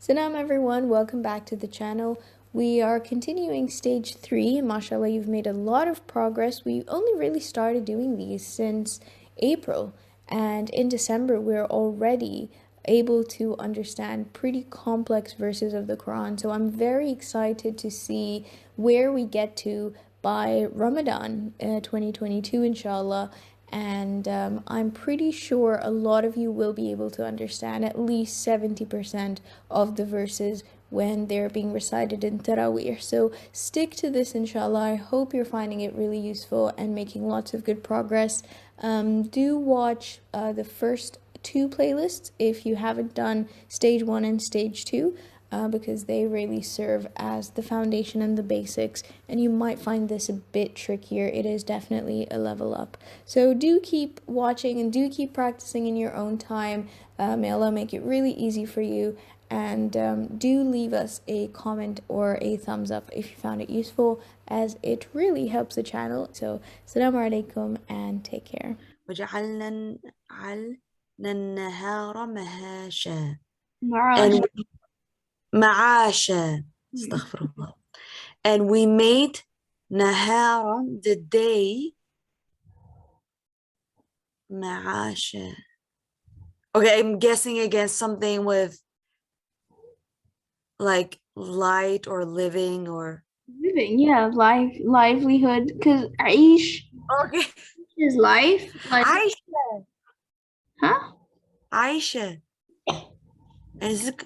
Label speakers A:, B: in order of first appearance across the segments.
A: Salam everyone, welcome back to the channel. We are continuing stage 3. Mashallah, you've made a lot of progress. We only really started doing these since April, and in December we're already able to understand pretty complex verses of the Quran. So I'm very excited to see where we get to by Ramadan 2022 inshallah. And I'm pretty sure a lot of you will be able to understand at least 70% of the verses when they're being recited in Taraweeh. So stick to this inshallah. I hope you're finding it really useful and making lots of good progress. Do watch the first two playlists if you haven't done stage 1 and stage 2. Because they really serve as the foundation and the basics, and you might find this a bit trickier. It is definitely a level up. So do keep watching and do keep practicing in your own time. May Allah make it really easy for you, and do leave us a comment or a thumbs up if you found it useful, as it really helps the channel. So assalamu alaikum and take care.
B: وجعلنا النهار مهاشا
C: Maraj.
B: معاشا Astaghfirullah. And we made nahara, the day, معاشا. Okay, I'm guessing again something with like light or living or
C: Living, yeah, livelihood, because Aish
B: okay.
C: is life. Like,
B: Aisha.
C: huh?
B: Aisha. Is it?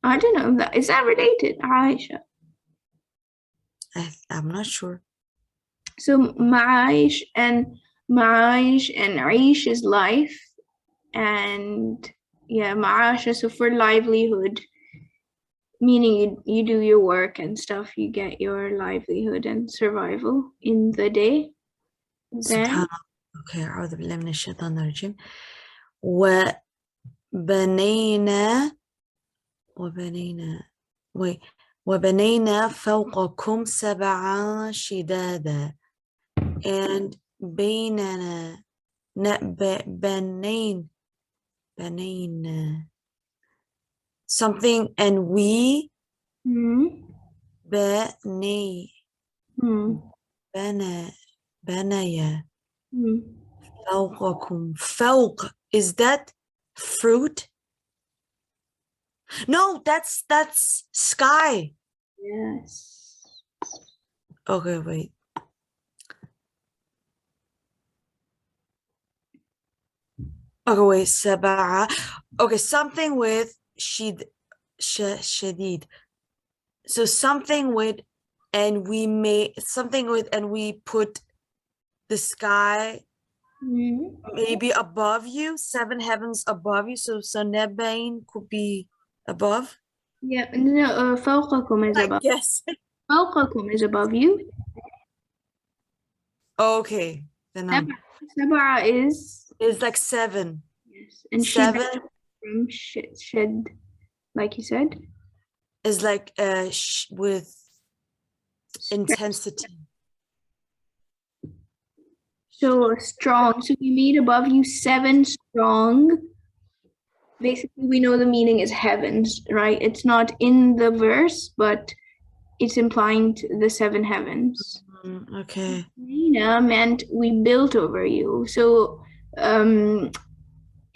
C: I don't know. Is that related? Aisha.
B: I'm not sure.
C: So Ma'aish and Aish is life, and yeah, Ma'asha. So for livelihood, meaning you do your work and stuff, you get your livelihood and survival in the day. Then
B: Okay, أعوذ بالله من الشيطان الرجيم. وبنينا فوقكم سبعا شدادا. And بيننا بنينا something, and we بني بنايا فوقكم. فوق, is that fruit? No, that's sky.
C: yes.
B: Okay, wait. Okay, wait. سبعة. Okay, something with شديد. So something with, and we made something with, and we put the sky maybe above you, 7 heavens above you. So Nebain could be above.
C: Yeah, no, فوقكم is above.
B: Yes.
C: فوقكم is above you.
B: Okay. Then
C: Sab'a is
B: like 7.
C: yes, and
B: 7
C: from shed, like you said,
B: is like with intensity.
C: So strong. So we made above you 7 strong. Basically, we know the meaning is heavens, right? It's not in the verse, but it's implying the 7 heavens.
B: Okay.
C: Nina meant we built over you. So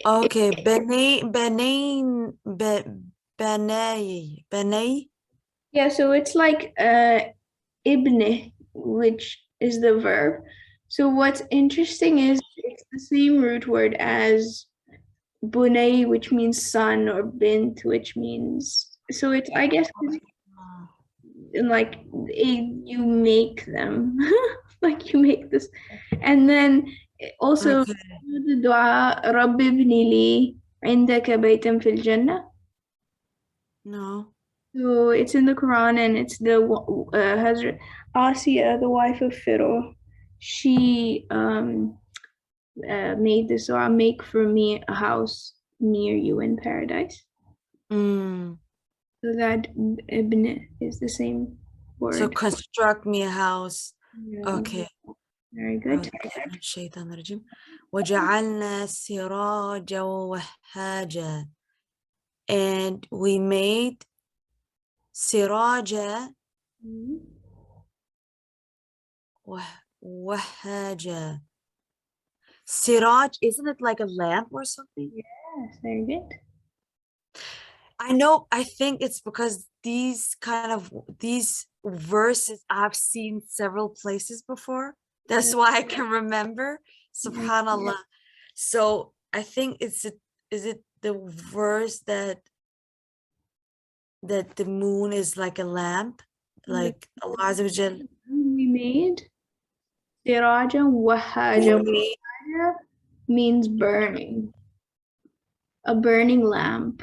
B: okay, Banay.
C: Yeah, so it's like ibn, which is the verb. So what's interesting is it's the same root word as bunay, which means son, or bint, which means, so it's, I guess, like you make them, like you make this. And then also the dua, Rabbi ibni li indaka baytan fil jannah.
B: No.
C: So it's in the Quran, and it's the Hazrat Asiya, the wife of Pharaoh. She made this dua, make for me a house near you in paradise. So that ibn is the same word.
B: So construct me a house.
C: Yeah.
B: Okay.
C: Very good.
B: الشيطان الرجيم. وجعلنا سراجا وهاجا. and we made siraja wahaja. Siraj, isn't it like a lamp or something?
C: Yes, very good.
B: I know, I think it's because these verses I've seen several places before. That's why I can remember. Subhanallah. So I think is it the verse that the moon is like a lamp, like Allah Azza wa Jal.
C: We made Siraja Wahaja. Wahaja means burning. A burning lamp.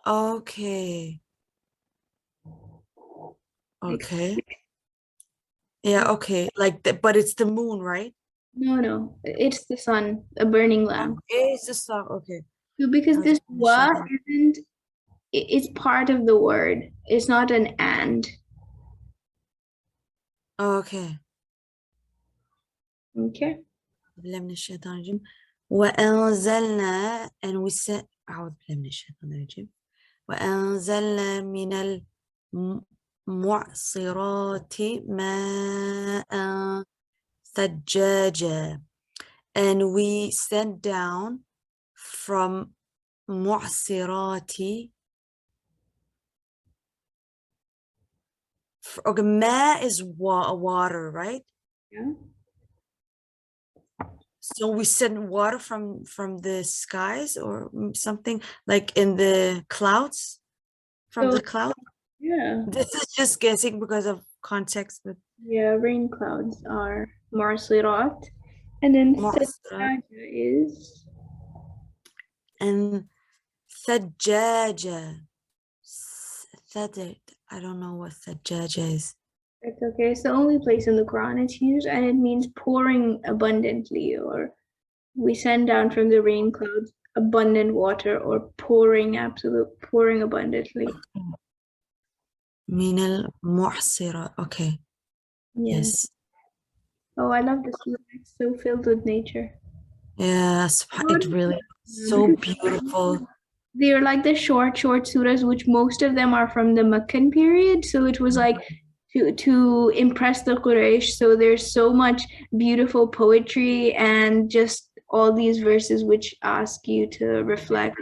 B: Okay. Okay. Yeah, okay. Like the, but it's the moon, right?
C: No, it's the sun, a burning lamp.
B: It's the sun. Okay.
C: So because this wa isn't, it's part of the word. It's not an and.
B: Okay.
C: Okay.
B: وأنزلنا and we said أعوذ بالله من الشيطان الرجيم وأنزلنا من المعصرات ماء ثجاجا and we sent down from معصرات. Okay, ma is water, right?
C: Yeah.
B: So we send water from the skies or something, like in the clouds, from the cloud.
C: Yeah.
B: This is just guessing because of context. But
C: yeah, rain clouds are marsirat, and then Thajjaja is,
B: and Thajjaja. I don't know what Thajjaja is.
C: it's okay. It's the only place in the Quran it's used, and it means pouring abundantly, or we send down from the rain clouds abundant water, or pouring abundantly.
B: Min al-mu'sira. Okay. Yes.
C: Oh, I love this surah. It's so filled with nature.
B: Yes, it really is so beautiful.
C: They're like the short surahs, which most of them are from the Meccan period. So it was like to impress the Quraysh. So there's so much beautiful poetry and just all these verses which ask you to reflect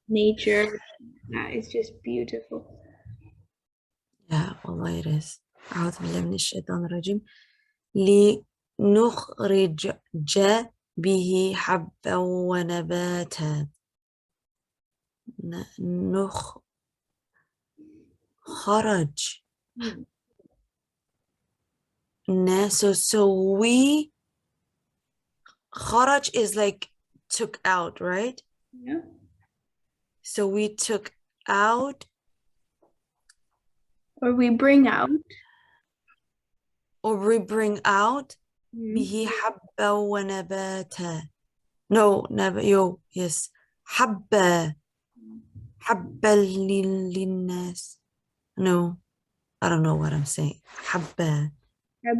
C: nature. Yeah, it's just beautiful.
B: Yeah, والله it is. أعوذ بالله من الشيطان الرجيم. لنخرج به حبا ونباتا. خرج. So we, خرج is like took out, right?
C: Yeah.
B: So we took out,
C: or we bring out,
B: به حبا ونباتا. No, never. Yes. حبا للناس. No, I don't know what I'm saying. حبا.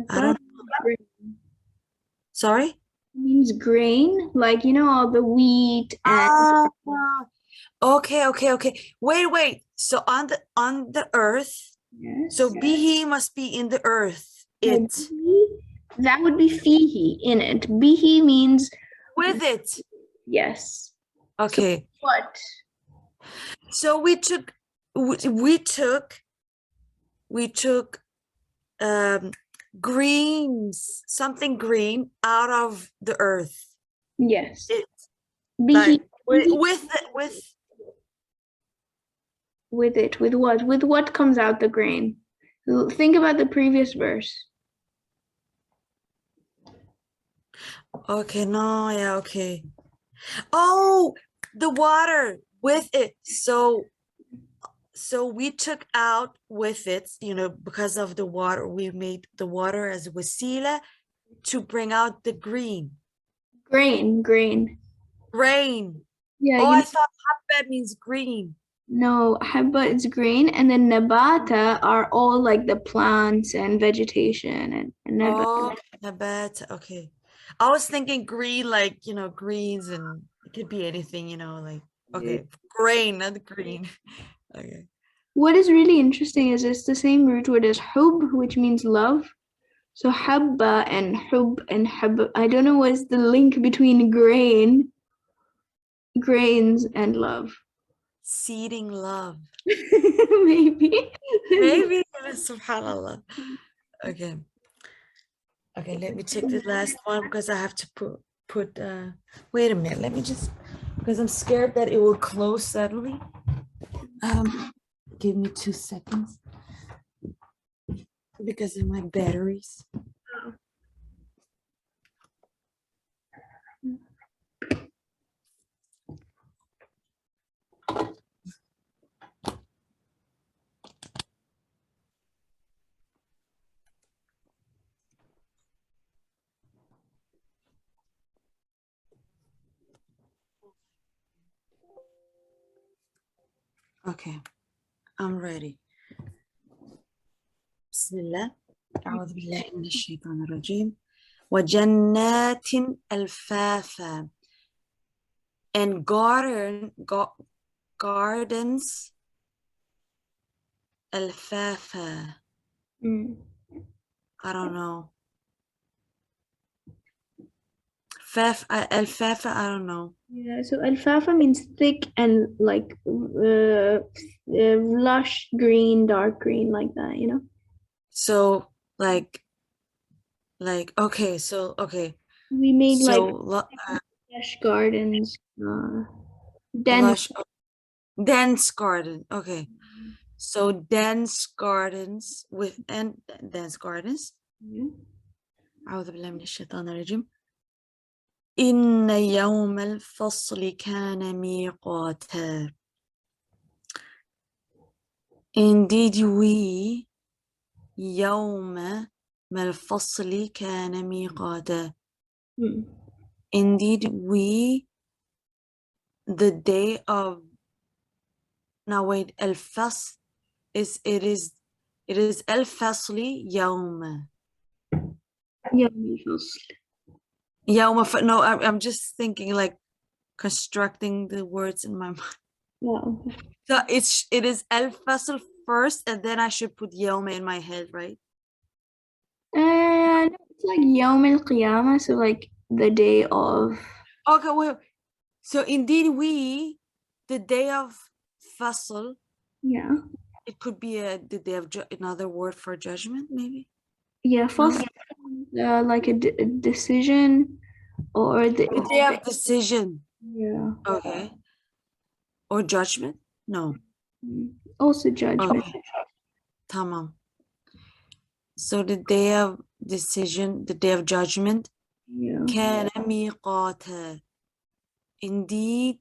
B: I don't know. Sorry?
C: It means grain, like, you know, all the wheat and
B: okay. Wait. So on the earth.
C: Yes.
B: So bihi must be in the earth. It.
C: That would be fihi, in it. Bihi means
B: with it.
C: Yes.
B: Okay.
C: So what?
B: So we took greens, something green out of the earth.
C: Yes.
B: Like, with
C: it. With what? With what comes out the grain? Think about the previous verse.
B: Okay, no, yeah, okay. Oh, the water with it. So we took out with it, because of the water, we made the water as wasila to bring out the green. Grain. Yeah. Oh, I thought habba means green.
C: No, habba is green, and then nabata are all like the plants and vegetation and
B: nabata. Okay. I was thinking green, like, greens, and it could be anything, like, Okay, grain, not green. Okay.
C: What is really interesting is it's the same root word as hub, which means love. So habba and hub and hab. I don't know what's the link between grains and love.
B: Seeding love.
C: Maybe.
B: Maybe. Subhanallah. Okay. Okay, let me check the last one because I have to put wait a minute. Let me just, because I'm scared that it will close suddenly. Give me 2 seconds because of my batteries. Okay, I'm ready. Bismillah. أعوذ بالله من الشيطان الرجيم. وجنات ألفافا. And gardens ألفافا. I don't know. Alfafa, I don't know.
C: Yeah, so alfalfa means thick and like lush green, dark green, like that, you know?
B: So like okay, so okay.
C: We made
B: So
C: lush gardens, dense.
B: Dense garden. Okay. So dense gardens dense gardens. أعوذ بالله من الشيطان الرجيم. إن يوم الفصل كان ميقاتا. Indeed we يوم الفصل كان ميقاتا. Indeed we, the day of, now wait, الفصل it is الفصل يوم. No, I'm just thinking like constructing the words in my mind.
C: Yeah.
B: So it is الفصل first and then I should put يوم in my head, right?
C: No, it's like Yawm al-Qiyamah, so like the day of.
B: Okay, well, so indeed we, the day of Fasl.
C: Yeah.
B: It could be the day of another word for judgment, maybe.
C: Yeah, Fasl, like a decision or the
B: day of decision.
C: Yeah.
B: Okay. Or judgment? No.
C: Also judgment.
B: Okay. Tamam. So the day of decision, the day of judgment.
C: Yeah.
B: كان ميقاتا. Indeed,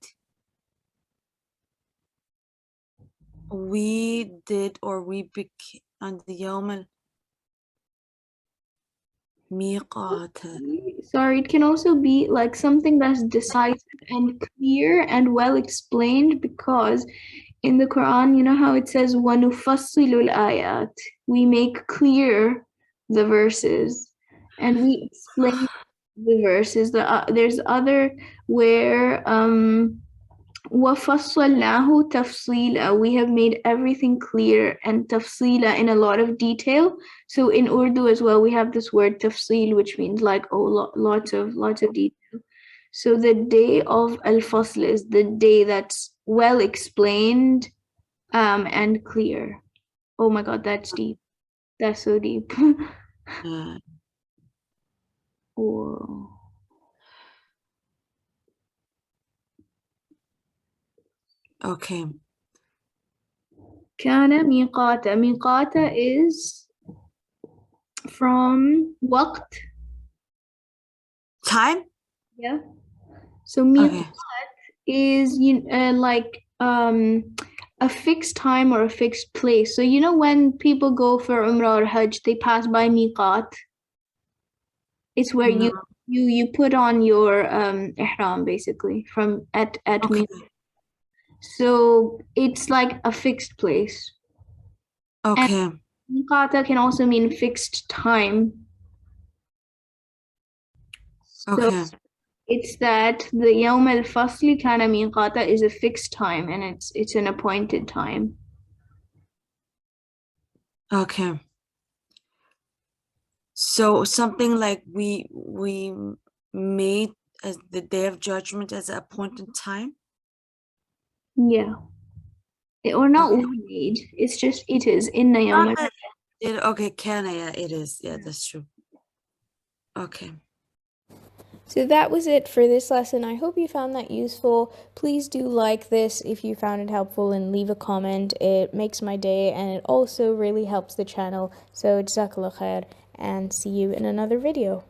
B: we did, or we became on the يوم الميقاتا.
C: Sorry, it can also be like something that's decisive and clear and well explained, because in the Quran, you know how it says وَنُفَصِّلُ الْآيَاتِ, we make clear the verses and we explain the verses. There's other where وَفَصَّلْنَاهُ تَفْصِيلًا, we have made everything clear, and tafsila in a lot of detail. So in Urdu as well, we have this word tafsil, which means like lots of detail. So the day of al-fasl is the day that's well explained and clear. Oh my God, that's deep. That's so deep. Whoa.
B: Okay.
C: Kana miqata. Miqata is from waqt.
B: Time?
C: Yeah. So miqat is like a fixed time or a fixed place. So you know when people go for Umrah or Hajj, they pass by miqat. It's where you put on your ihram basically from at
B: Okay.
C: So it's like a fixed place.
B: Okay.
C: And miqata can also mean fixed time. So
B: okay.
C: It's that the يوم الفصل كان ميقاتا is a fixed time and it's an appointed time.
B: Okay. So something like we made as the day of judgment as an appointed time.
C: Yeah. Or not
B: Okay.
C: we made. It's just it is in the يوم.
B: Okay, yeah, it is. Yeah, that's true. Okay.
A: So that was it for this lesson. I hope you found that useful. Please do like this if you found it helpful and leave a comment. It makes my day and it also really helps the channel. So jazakallah khair and see you in another video.